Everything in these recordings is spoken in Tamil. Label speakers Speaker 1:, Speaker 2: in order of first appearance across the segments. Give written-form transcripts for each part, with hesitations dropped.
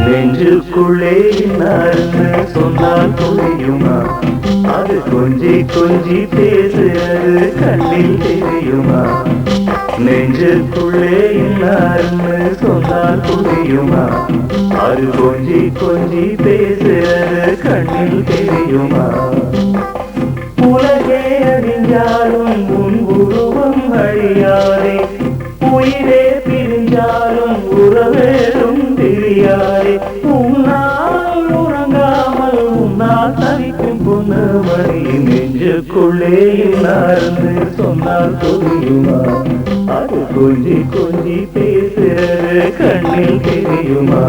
Speaker 1: நெஞ்சுக்குள்ளே இன்னார்னு சொன்னால் புரியுமா? அது கொஞ்சி கொஞ்சி பேசுறது கண்ணில் தெரியுமா? நெஞ்சுக்குள்ளே இன்னார்னு சொன்னால் புரியுமா? அது கொஞ்சி கொஞ்சி பேசுறது கண்ணில் தெரியுமா? உலகே அழிஞ்சாலும் உன் உருவம் அழியாதே, உயிரே பிரிஞ்சாலும் உறவேறும் தெரியாதே. உன்னால் உறங்காமல் உன்னால் தவிக்கும் பொண்ணு மணி நெஞ்சுக்குள்ளே இன்னார்ந்து சொன்னால் புரியுமா? அது கொஞ்சி கொஞ்சி பேசுறது கண்ணில் தெரியுமா?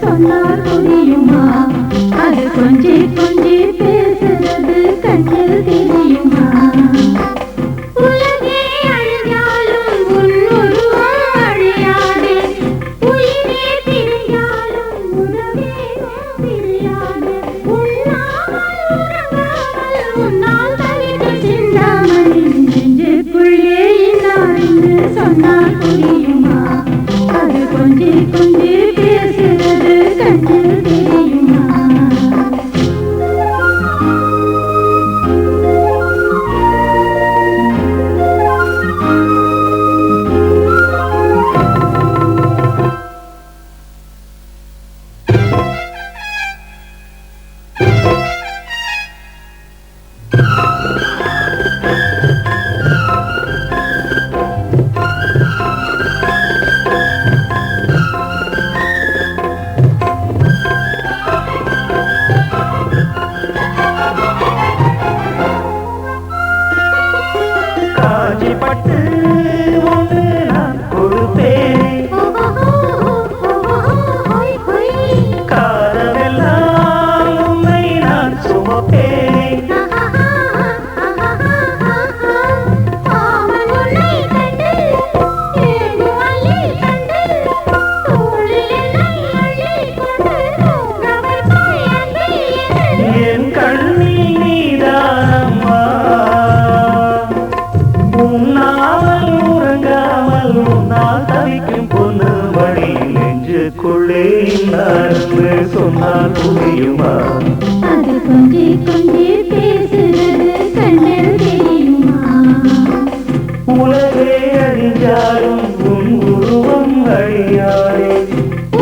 Speaker 2: சொன்னால் புரியுமா? அது கொஞ்சி கொஞ்சி பேசுறது கண்ணில் தெரியுமா? உலகே அழிஞ்சாலும் உன் உருவம் அழியாதே, உயிரே பிரியாலும் உறவேறும் பிரியாதே. உன்னால் உறங்காமல் உன்னால் தவிக்கும் சிந்தாமணி நெஞ்சுக்குள்ளே இன்னார்னு சொன்னால் புரியுமா? அது கொஞ்சி கொஞ்சி பேசுறது கண்ணில் தெரியுமா?
Speaker 1: பட்டு ஒன்று நான் கொடுப்பேனே, காரமெல்லாம் உன்னை நான் சுமப்பேனே. என் கண்ணில் நீதானம்மா, உண்ணாமல் உறங்காமல் உன்னால் தவிக்கும் பொண்ணு மணி நெஞ்சுக்குள்ளே இன்னார்னு சொன்னால் புரியுமா?
Speaker 2: அது கொஞ்சி கொஞ்சி பேசுறது கண்ணில் தெரியுமா?
Speaker 1: உலகே அழிஞ்சாலும் உன் உருவம் அழியாதே,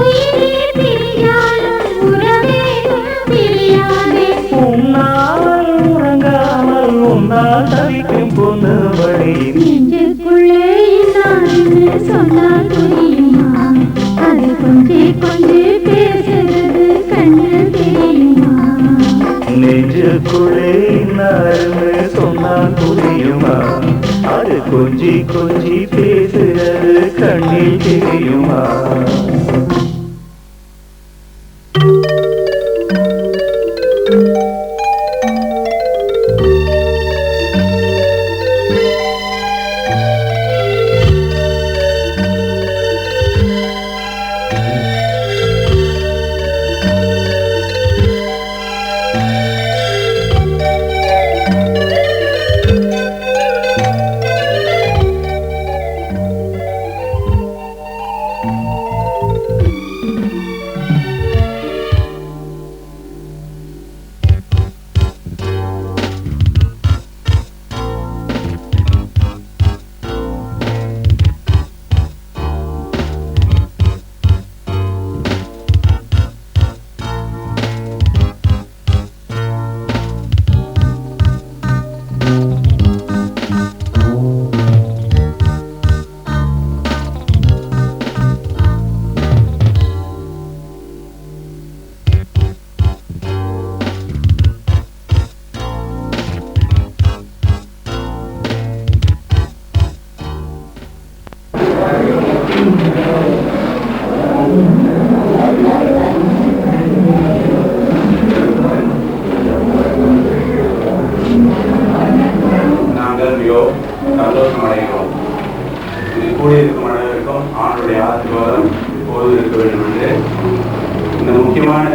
Speaker 2: உயிரே பிரியாலும் உறவேறும் பிரியாதே.
Speaker 1: உன்னால் உறங்காமல் உன்னால் தவிக்கும் பொண்ணு மணி
Speaker 2: நெஞ்சுக்குள்ளே இன்னார்னு சொன்னால் புரியுமா? அது கொஞ்சி கொஞ்சி பேசுறது கண்ணில் தெரியுமா?
Speaker 1: நெஞ்சுக்குள்ளே இன்னார்னு சொன்னால் புரியுமா? அது கொஞ்சி கொஞ்சி பேசுறது கண்ணில் தெரியுமா?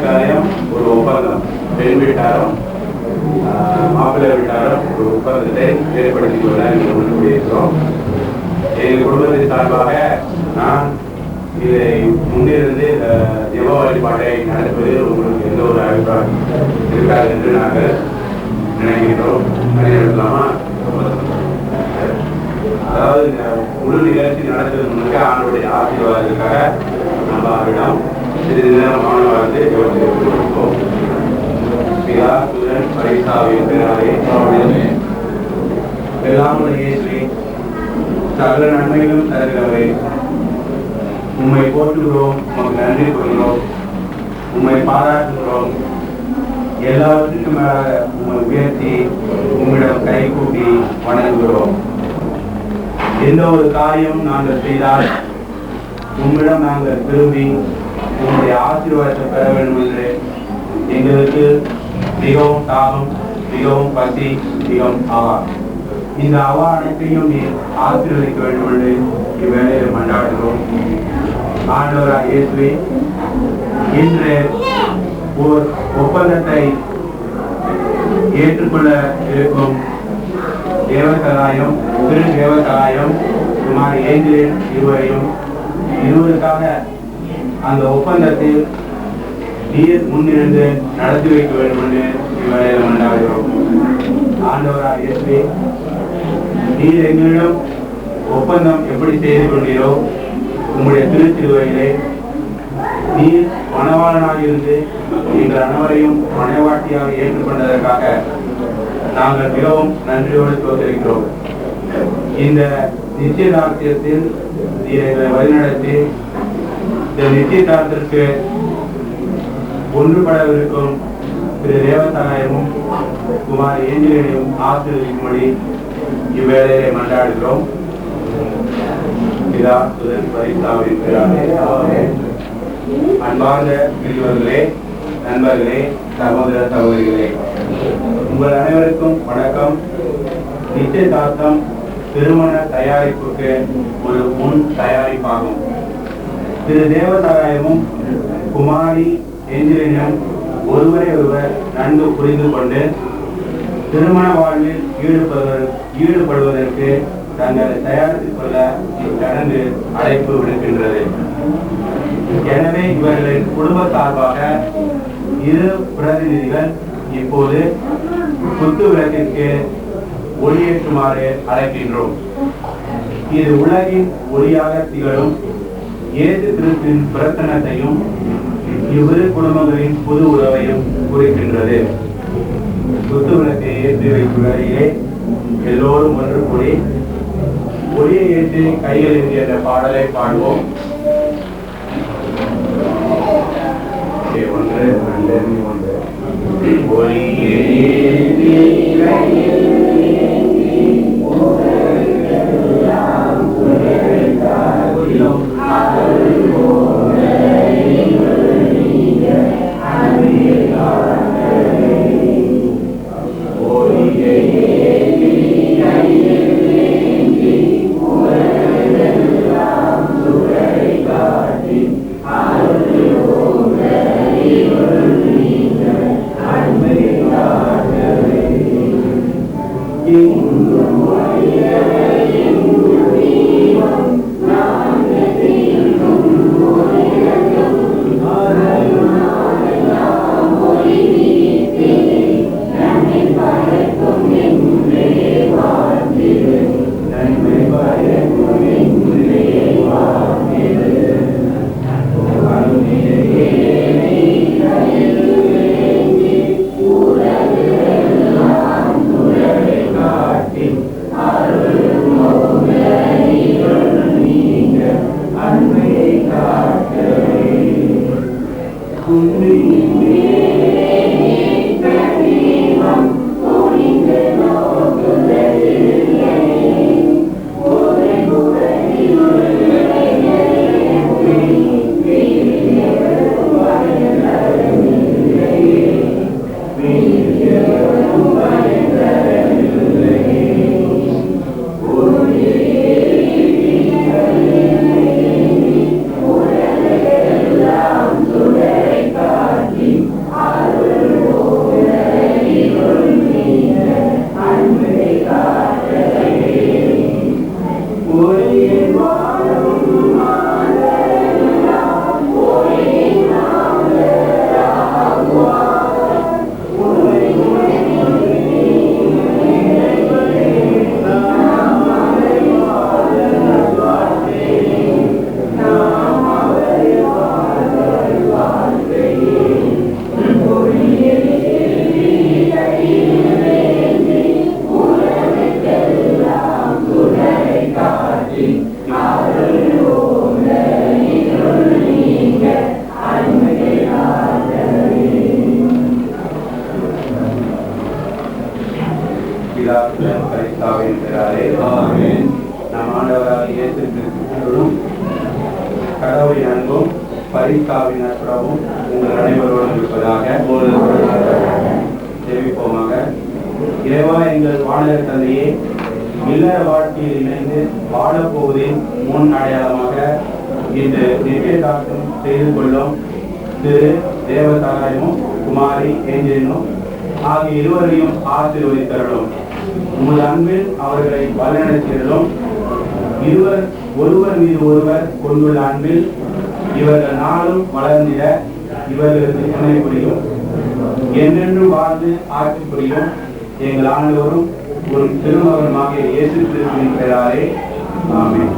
Speaker 3: காரியம் ஒரு ஒப்பந்தம். பெண் வீட்டாரும் மாப்பிள்ளை வீட்டாரும் ஒரு ஒப்பந்தத்தை ஏற்படுத்திக் கொள்ள எங்கள் பேசுகிறோம். எங்கள் குடும்பத்தின் சார்பாக நான் இதை முன்னிருந்து இந்த ஜெப வழிபாட்டை நடத்துவதில் உங்களுக்கு எந்த ஒரு அபிப்பிராயம் இருக்காது என்று நாங்கள் நினைக்கின்றோம். நினைக்கலாமா? அதாவது இந்த முழு நிகழ்ச்சி நடத்துவதற்கு முன்னாடி ஆண்டோடைய ஆசீர்வாதத்துக்காக நம்ம அவரிடம் சிறிது நேரம் மாணவர்களுக்கு கொடுப்போம். பிதா சுதன் பரிசாவின் பெயராலே எல்லாம் இயேசுவே, சகல நன்மைகளும் தருகிறவரே, உம்மை போற்றுகிறோம், உமக்கு நன்றி கூறுகிறோம், உம்மை பாராட்டுகிறோம். எல்லாவற்றுக்கும் மேலாக உம்மை உயர்த்தி உம்மிடம் கை கூப்பி வணங்குகிறோம். எந்த ஒரு காரியம் நாங்கள் செய்தால் உம்மிடம் நாங்கள் திரும்பி உங்களுடைய ஆசீர்வாதத்தை பெற வேண்டும் என்று எங்களுக்கு மிகவும் தாகம், மிகவும் பசி, மிகவும் ஆவா. இந்த அவா அனைத்தையும் நீர் ஆசீர்வதிக்க வேண்டும் என்று இவ்வேளையில் மன்றாடுகிறோம். ஆண்டவராகிய இயேசுவே, இன்று ஓர் ஒப்பந்தத்தை ஏற்றுக்கொள்ள இருக்கும் தேவசகாயம், திரு தேவசகாயம், குமாரி ஏஞ்சலின் இருவருக்காக அந்த ஒப்பந்தத்தில் நீர் முன்னிருந்து நடத்தி வைக்க வேண்டும் என்று இவ்வேளையில் மன்றாடுகிறோம். ஆண்டவராகிய இயேசுவே, நீர் எங்களிடம் ஒப்பந்தம் எப்படி செய்து கொண்டீரோ உங்களுடைய திருச்சிலுவையிலே நீர் மணவாளனாக இருந்து எங்கள் அனைவரையும் மனைவாட்டியாக ஏற்றுக்கொண்டதற்காக நாங்கள் மிகவும் நன்றியோடு தோற்றிருக்கிறோம். இந்த நிச்சயதார்த்தத்தில் நீர் எங்களை வழிநடத்தி இந்த நிச்சயதார்த்தத்திற்கு ஒன்றுபடவிருக்கும் திரு தேவசகாயமும் குமாரி ஏஞ்சலினையும் ஆசீர்வதிக்கும்படி இவ்வேளையை மன்றாடுகிறோம். பிதா சுதன் பரிசாவின் பெயராலே. அன்பார்ந்த பெரியவர்களே, நண்பர்களே, சகோதர சகோதரிகளே, உங்கள் அனைவருக்கும் வணக்கம். நிச்சயதார்த்தம் திருமண தயாரிப்புக்கு ஒரு முன் தயாரிப்பாகும். திரு தேவசகாயமும் குமாரி ஏஞ்சலினும் ஒருவரை ஒருவர் நன்கு புரிந்து கொண்டு திருமண வாழ்வில் ஈடுபடுவதற்கு தங்களை தயாரித்துக் கொள்ள இச்சடங்கு அழைப்பு விடுக்கின்றது. எனவே இவர்களின் குடும்ப சார்பாக இரு பிரதிநிதிகள் இப்போது குத்து விளக்கிற்கு ஒளியேற்றுமாறு அழைக்கின்றோம். இது உலகின் ஒளியாக திகழும் இயேசு கிறிஸ்துவின் பிரசன்னத்தையும் இவ்விரு குடும்பங்களின் புது உறவையும் குறிக்கின்றது. குத்து விளக்கை ஏற்றி வைக்கும் வேளையிலே எல்லோரும் ஒன்று கூடி ஒளியை ஏற்றி கைகளில் என்ற பாடலை பாடுவோம். ஒன்று ரெண்டு ஒன்று. ஒளியை ஏற்றி மரித்தாவின் நட்புறவும் உங்கள் அனைவரோடும் இருப்பதாக தெரிவிப்போமாக. இறைவா, எங்கள் வானக தந்தையே, இல்லற வாழ்க்கையில் இணைந்து வாழப்போவதின் முன் அடையாளமாக இன்று நிச்சயதார்த்தம் செய்து கொள்ளும் திரு தேவதாராயமும் குமாரி ஏஞ்சலினும் ஆகிய இருவரையும் ஆசீர்வதித்தருளும். உமது அன்பில் அவர்களை வழிநடத்தியதும் இருவர் ஒருவர் மீது ஒருவர் கொண்டுள்ள அன்பில் இவர்கள் நாளும் வளர்ந்திட இவர்களுக்கு துணை புரியும். என்றென்றும் வாழ்ந்து ஆட்சி புரியும் எங்கள் ஆண்டவரும் ஒரு திருமகனுமாகிய இயேசு கிறிஸ்துவின் பெயராலே ஆமென்.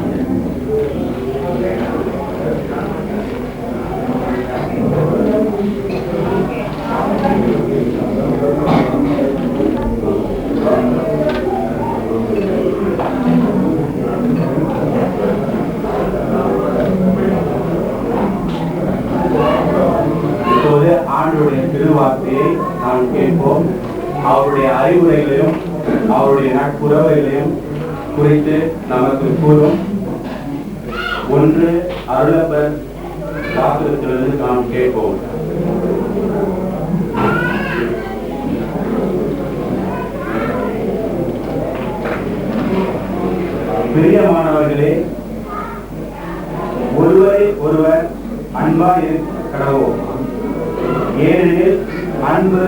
Speaker 3: இப்போது ஆண்டவருடைய திருவார்த்தையை நாம் கேட்போம். அவருடைய அறிவுரைகளையும் அவருடைய நட்புறவுகளையும் குறித்து நமக்கு கூறும் ஒன்று அருளப்பர் சாஸ்திரத்திலிருந்து நாம் கேட்போம். பிரியமானவர்களே, ஒருவரை ஒருவர் அன்பாய் கடவோம். ஏனெனில் அன்பு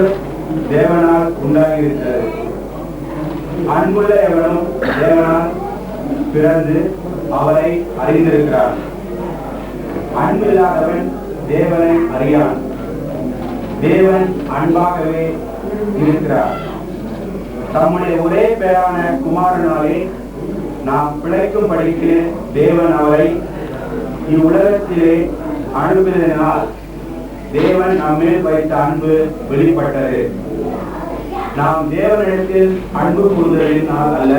Speaker 3: தேவனால் உண்டாகியிருக்கிறது. அன்புள்ள எவனும் தேவனால் பிறந்து அவரை அறிந்திருக்கிறார். அன்பில்லாதவன் தேவனை அறியான். தேவன் அன்பாகவே இருக்கிறார். தம்முடைய ஒரே பேரான குமாரனாலே நாம் பிழைக்கும் படிக்கு தேவன் அவரை இவ்வுலகத்திலே அனுப்பியதனால் தேவன் நம்மேல் வைத்த அன்பு வெளிப்பட்டது. நாம் தேவனிடத்தில் அன்பு கூறுவதனால் அல்ல,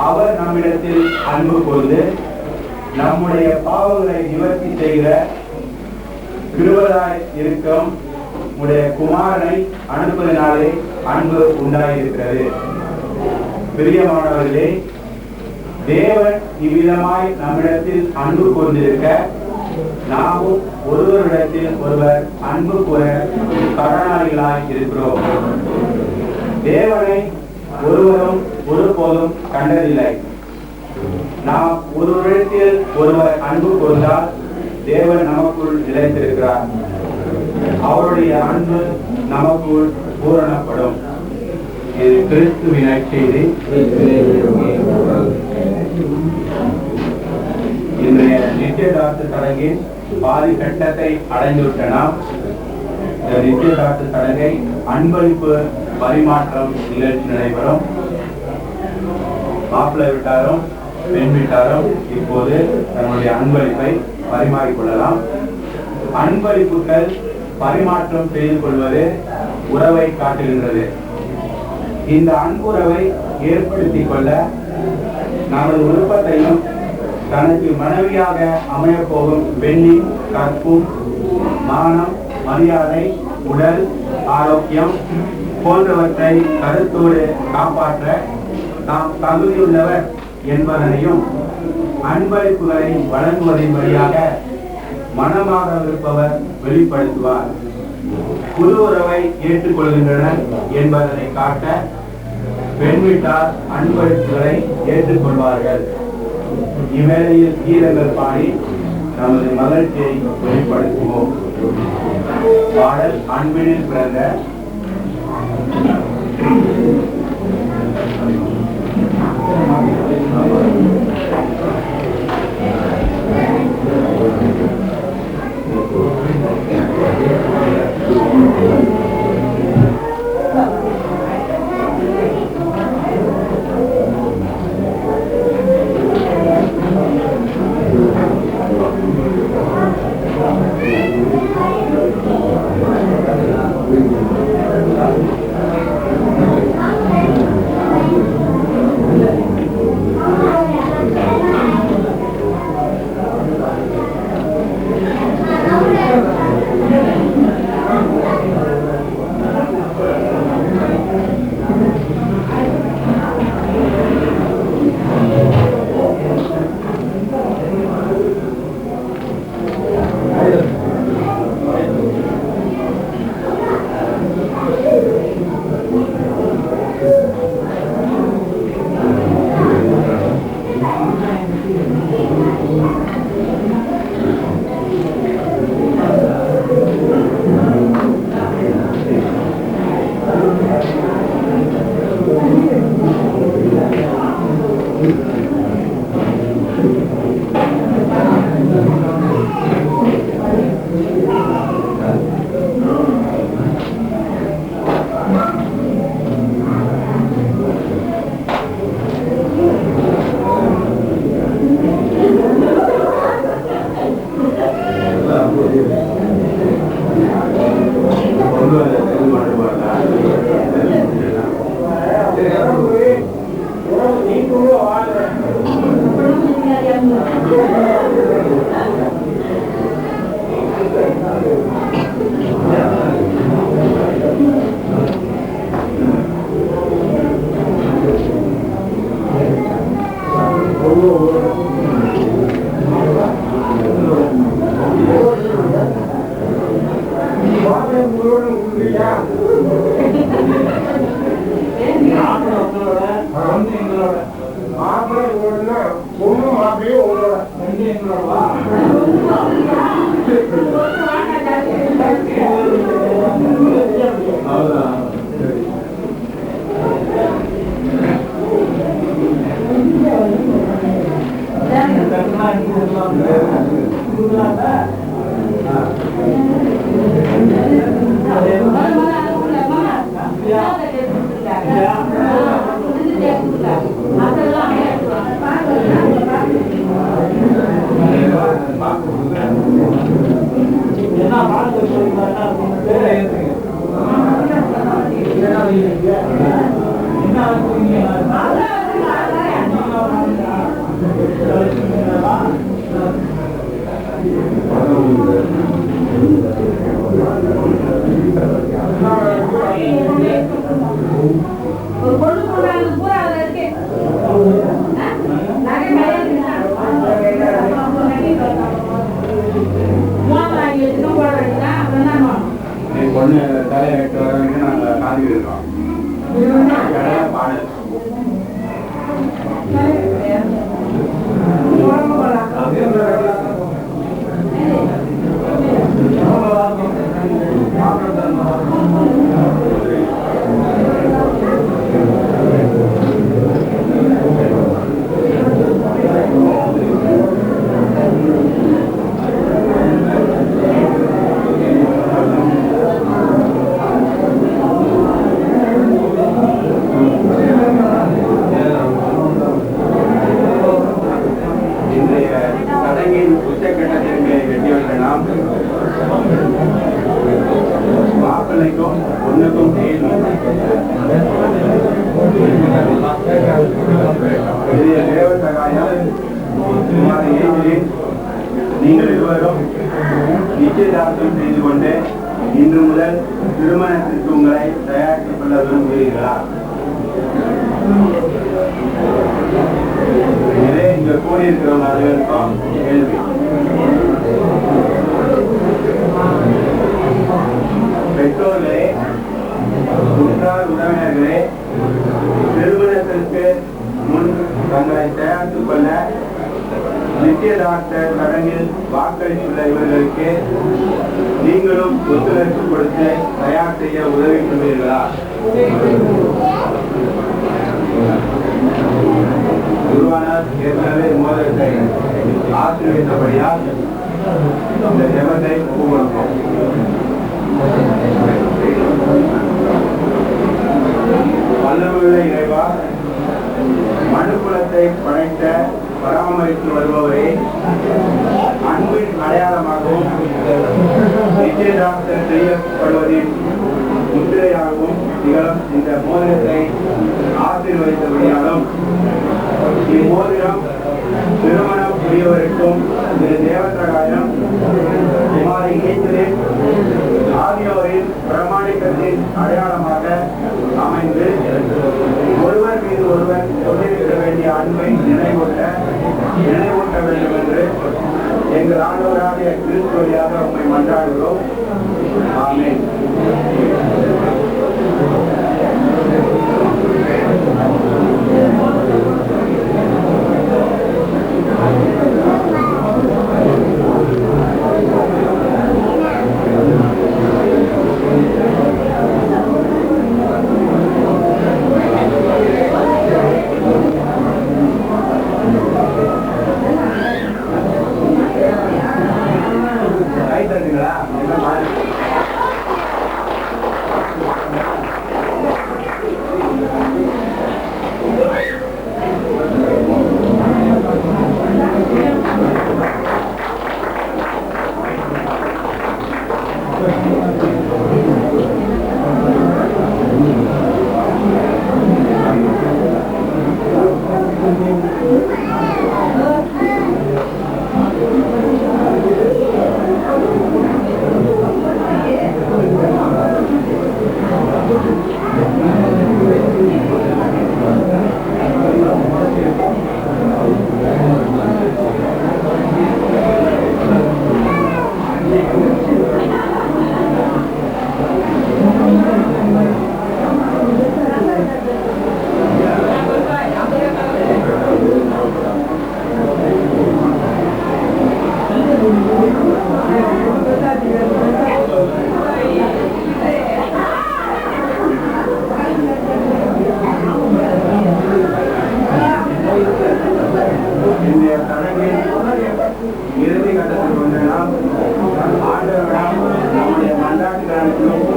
Speaker 3: அவர் நம்மிடத்தில் அன்பு கூர்ந்து நம்முடைய பாவங்களை நிவர்த்தி செய்கிற கிருபையாய் இருக்கும் உடைய குமாரனை அனுப்புவதனாலே அன்பு உண்டாயிருக்கிறது. பிரியமானவர்களே, தேவன் இவ்விதமாய் நம்மிடத்தில் அன்பு கூர்ந்திருக்க நாமும் ஒருவரிடத்தில் ஒருவர் அன்பு கூற கடனாளிகளாய் இருக்கிறோம். தேவனை ஒருவரும் ஒருபோதும் கண்டதில்லை. நாம் ஒருவரிடத்தில் ஒருவர் அன்பு கூர்ந்தால் தேவன் நமக்குள் நிலைத்திருக்கிறார். அவருடைய அன்பு நமக்குள் பூரணப்படும். இது கிறிஸ்துவின் நற்செய்தி. இன்றைய நிச்சயதார்த்த சடங்கின் பாதி கட்டத்தை அடைந்துவிட்ட நாம் இந்த நிச்சயதார்த்த சடங்கை அன்பளிப்பு பரிமாற்றம் நிகழ்ச்சி நடைபெறும். மாப்பிள்ளை வீட்டாரும் பெண் வீட்டாரும் இப்போது தன்னுடைய அன்பளிப்பை பரிமாறிக்கொள்ளலாம். அன்பளிப்புகள் பரிமாற்றம் செய்து கொள்வது உறவை காட்டுகின்றது. இந்த அன்புறவை ஏற்படுத்திக் கொள்ள நமது விருப்பத்தையும் தனக்கு மனைவியாக அமைய போகும் பெண்ணின் கற்பும் மானம், மரியாதை, உடல் ஆரோக்கியம் போன்றவற்றை கருத்தோடு காப்பாற்ற நாம் தகுதியுள்ளவர் என்பதனையும் அன்பளிப்புகளை வழங்குவதன் வழியாக மனமாக இருப்பவர் வெளிப்படுத்துவார். புது உறவை ஏற்றுக்கொள்கின்றனர் என்பதனை காட்ட பெண் வீட்டார் அன்பளிப்புகளை ஏற்றுக்கொள்வார்கள். இவ்வேளையில் கீதங்கள் பாடி நமது மகிழ்ச்சியை வெளிப்படுத்துவோம். பாடல் அன்பினில் பிறந்த பொண்ணு தலையை வெட்டு வரவங்க நாங்கள் காந்தி இருக்கோம் பாடல் மாப்பிள்ளைக்கும் பொண்ணுக்கும் தேவசகாயம் நீங்கள் இருவரும் நிச்சயதார்த்தம் செய்து கொண்டு இன்று முதல் திருமணத்திற்கு உங்களை தயாரித்துக் கொள்ள விரும்புகிறீர்களா? எனவே இங்க கூடியிருக்கிறவங்க அனைவருக்கும் கேள்வி. பெற்றோர்களே, உற்றார் உறவினர்களே, திருமணத்திற்கு முன் தங்களை தயாரித்துக் கொள்ள நிச்சயதார்த்த சடங்கில் வாக்களித்துள்ள இவர்களுக்கு நீங்களும் ஒத்துழைப்பு கொடுத்து தயார் செய்ய உதவி கொள்வீர்களா? குருவானார் ஏற்கனவே மோதத்தை ஆசீர்வதித்தபடியால் இந்த ஜெபத்தை ஒப்புக்கொள்வோம். வல்லமையுள்ள இறைவா, மனுக்குலத்தை படைத்த பராமரித்து வருபவரே, அன்பின் அடையாளமாகவும் நிச்சயதார்த்தம் செய்யப்படுவதின் முத்திரையாகவும் திகழும் இந்த மோதிரத்தை ஆசீர்வதித்தபடியாலும் இம்மோதிரம் திருமணம் புரியவருக்கும் திரு தேவசகாயம் குமாரி ஈஸ்வரின் ஆகியோரின் பிரமாணிக்கத்தின் அடையாளமாக அமைந்து ஒருவர் மீது ஒருவர் கொண்டிருக்க வேண்டிய அன்பை நினைவூட்ட வேண்டும் என்று எங்கள் ஆண்டவராகிய கிறிஸ்து வழியாக உம்மை மன்றாடுகிறோம். ஆமென்.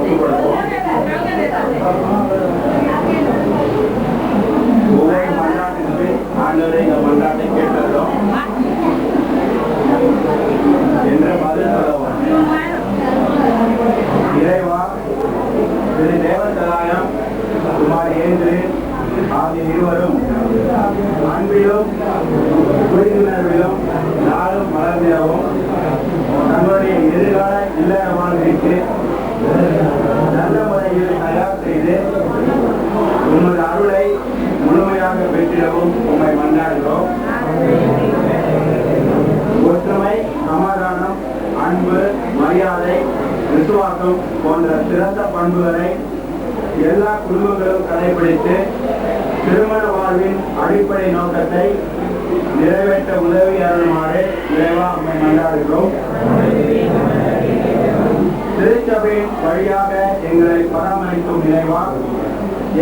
Speaker 3: ஒப்புக் கொடுப்போம். ஒவ்வொரு மன்றாட்டிற்கு ஆண்டவரை இந்த மன்றாட்டை கேட்டதும் என்ற பதில் சொல்லவும். இறைவா, திரு தேவசகாயம் குமார் ஏன்று ஆகிய இருவரும் அன்பிலும் புரிந்துணர்விலும் நாளும் வளர்ந்திடவும் தங்களுடைய எதிர்கால இல்லற வாழ்க்கைக்கு நல்ல முறையில் தயார் செய்து உமது அருளை முழுமையாக பெற்றிடவும் உம்மை மன்றாடுகிறோம். ஒற்றுமை, சமாதானம், அன்பு, மரியாதை, விசுவாசம் போன்ற சிறந்த பண்புகளை எல்லா குடும்பங்களும் கடைபிடித்து திருமண வாழ்வின் அடிப்படை நோக்கத்தை நிறைவேற்ற உதவி அருளுமாறு இறைவா உம்மை மன்றாடுகிறோம். திருச்சபையின் வழியாக எங்களை பராமரிக்கும் இறைவா,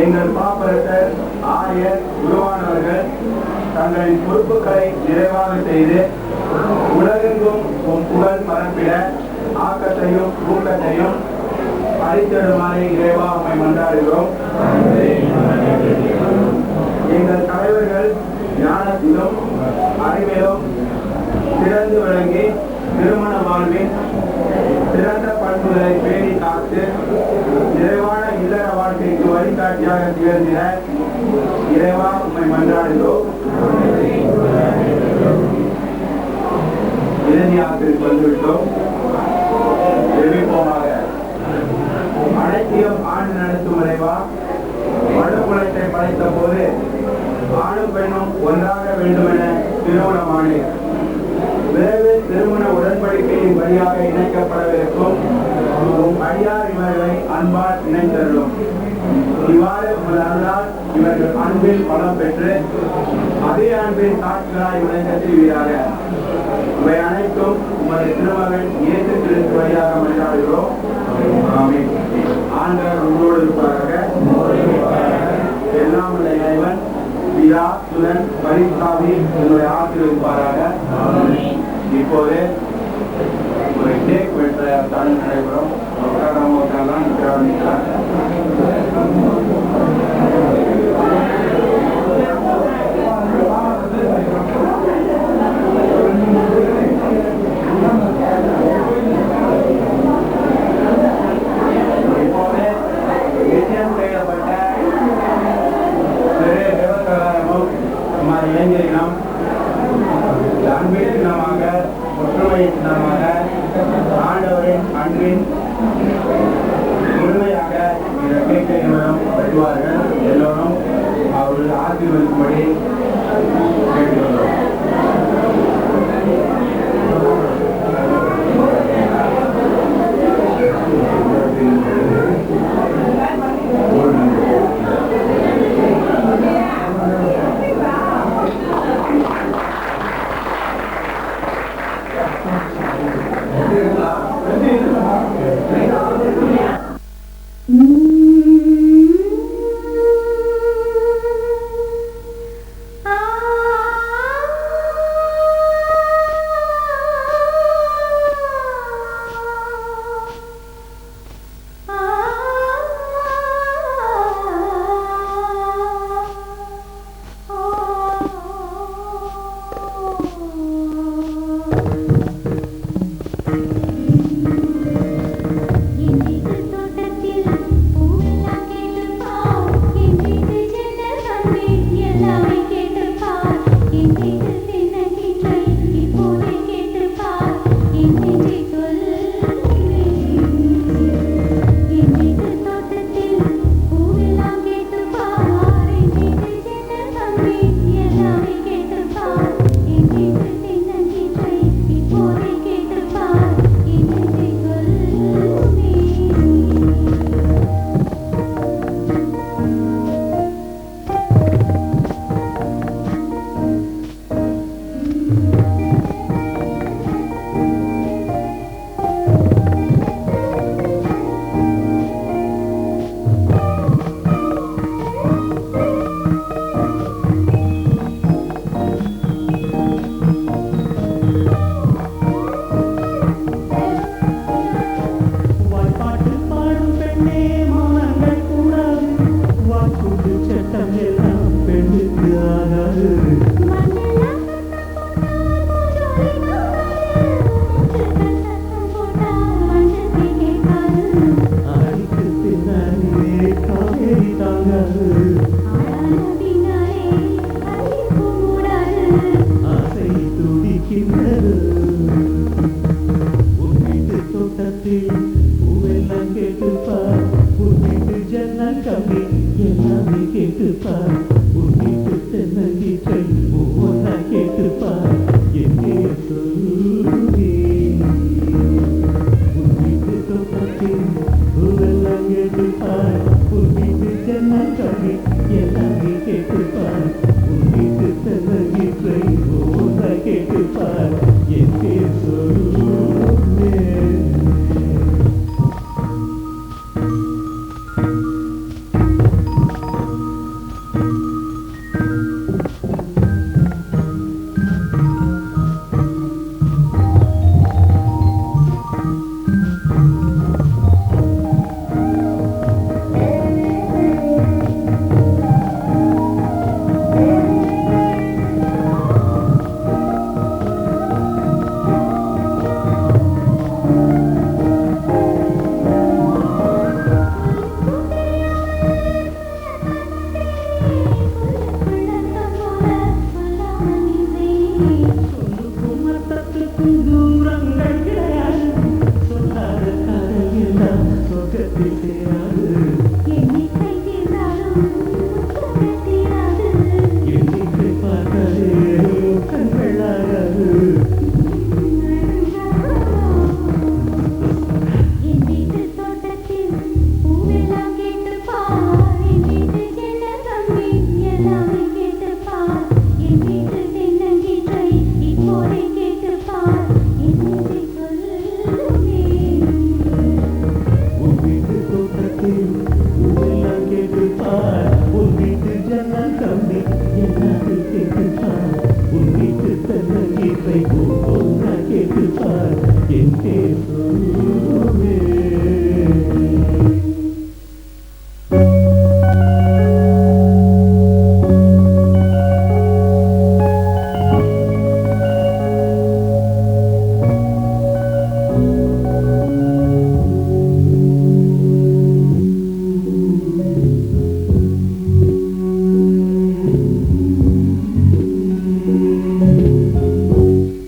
Speaker 3: எங்கள் பாப்பரசர், ஆயர், குருவானவர்கள் தங்களின் பொறுப்புகளை நிறைவாக செய்து உலகெங்கும் உம் புகழ் பரப்பிட ஆக்கத்தையும் ஊக்கத்தையும் அளித்திடுமாறு இறைவா உம்மை மன்றாடுகிறோம். எங்கள் தலைவர்கள் ஞானத்திலும் அறிவிலும் சிறந்து விளங்கி திருமண வாழ்வின் சிறந்த பண்புகளை பேணி காத்து நிறைவான இல்லற வாழ்க்கைக்கு வழிகாட்டியாக திகழ்ந்திட இறைவா உம்மை மன்றாடுகிறோம். இறுதியாக வந்துவிட்டோம். ஜெபிப்போமாக. அனைத்தையும் ஆண்டு நடத்தும் இறைவா, மனுக்குலத்தை படைத்த போது ஆணும் பெண்ணும் ஒன்றாக வேண்டும் என திருமணமானே விரைவில் திருமண உடன்படிக்கையின் வழியாக இணைக்கப்படவிருக்கும் உம் அடியார் இவர்களை அன்பால் இணைத்தருளும். இவ்வாறு உமது அருளால் இவர்கள் அன்பில் பலம் பெற்று அதே அன்பின் சாட்சிகளாய் விளங்க செய்வீராக. இவை அனைத்தும் உமது திருமகன் இயேசு கிறிஸ்து வழியாக மன்றாடுகிறோம். ஆமென். ஆண்டவர் உங்களோடு இருப்பாராக. எல்லாம் உள்ள இறைவன் பிதா, சுதன், பரிசுத்தாவி உங்களை ஆசீர்வதிப்பாராக. இப்போது ஒரு கேக் வெட்ட நடைபெறும். உட்காரலாம் நிற்கிறார். இப்போது நிச்சயம் செய்யப்பட்ட திரு தேவசகாயமும் இளைஞரினம் அன்பின் தினமாக ஒற்றுமை
Speaker 1: புது சட்டம் எல்லாம் பெண்ணுக்கு ஆகாது. ஆடிக்கு பின்னாலே காவேரி தாங்காது. ஆசை துடிக்கின்றது. உன் வீட்டு தோட்டத்தில் பூவெல்லாம் கேட்டுப்பார். உன் வீட்டு ஜன்னல் கம்பி எல்லாமே கேட்டுப்பார். உன் வீட்டு தென்னங்கீற்றை ஒவ்வொன்றா கேட்டுப்பார். எங்கே சொல்லுவே உன் வீட்டு தோட்டத்தில் பூவெல்லாம் கேட்டுப்பார். உன் வீட்டு ஜன்னல் கம்பி எல்லாமே கேட்டுப்பார். உன் வீட்டு தென்னங்கீற்றை ஒவ்வொன்றா கேட்டுப்பார். எங்கே சொல்லுவே தூரங்கள் கிடையாது. சொல்லாத காதல் எல்லாம் சொர்க்கத்தில் சேராது. எண்ணிக்கை பார்த்தாலே கண்கள் ஆகாது. உன் வீட்டு தோட்டத்தில் பூவெல்லாம் கேட்டுப்பார். உன் வீட்டு ஜன்னல் கம்பி எல்லாமே கேட்டுப்பார். உன் வீட்டு தென்னங்கீற்றை ஒவ்வொன்றா கேட்டுப்பார். எங்கே சொல்லுவே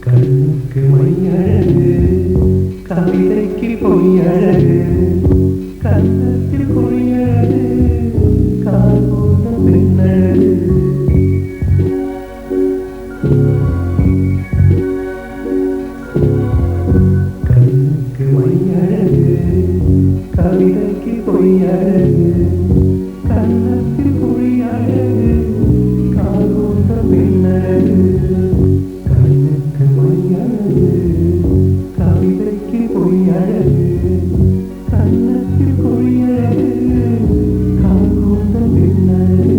Speaker 1: கண்ணுக்கு மையழகு கவிதைக்கு பொய்யழகு. கண்ணத்தில் பொய்யழகு கால்போன்ற பெண்ணழகு. கண்ணுக்கு மையழகு கவிதைக்கு பொய்யழகு. கண்ணத்தில் பொய்யழகு கால்போன்ற பெண்ணழகு. கண்ணுக்கு மையழகு கவிதைக்கு பொய்யழகு. கண்ணத்தில் பொய்யழகு கால்போன்ற பெண்ணழகு.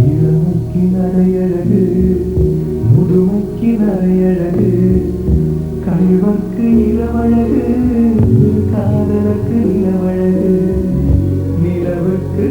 Speaker 1: இளமைக்கு நரையழகு முதுமைக்கு நரையழகு. கல்வர்க்கு இளவழகு காதலுக்கு நிலவழகு. நிலவுக்கு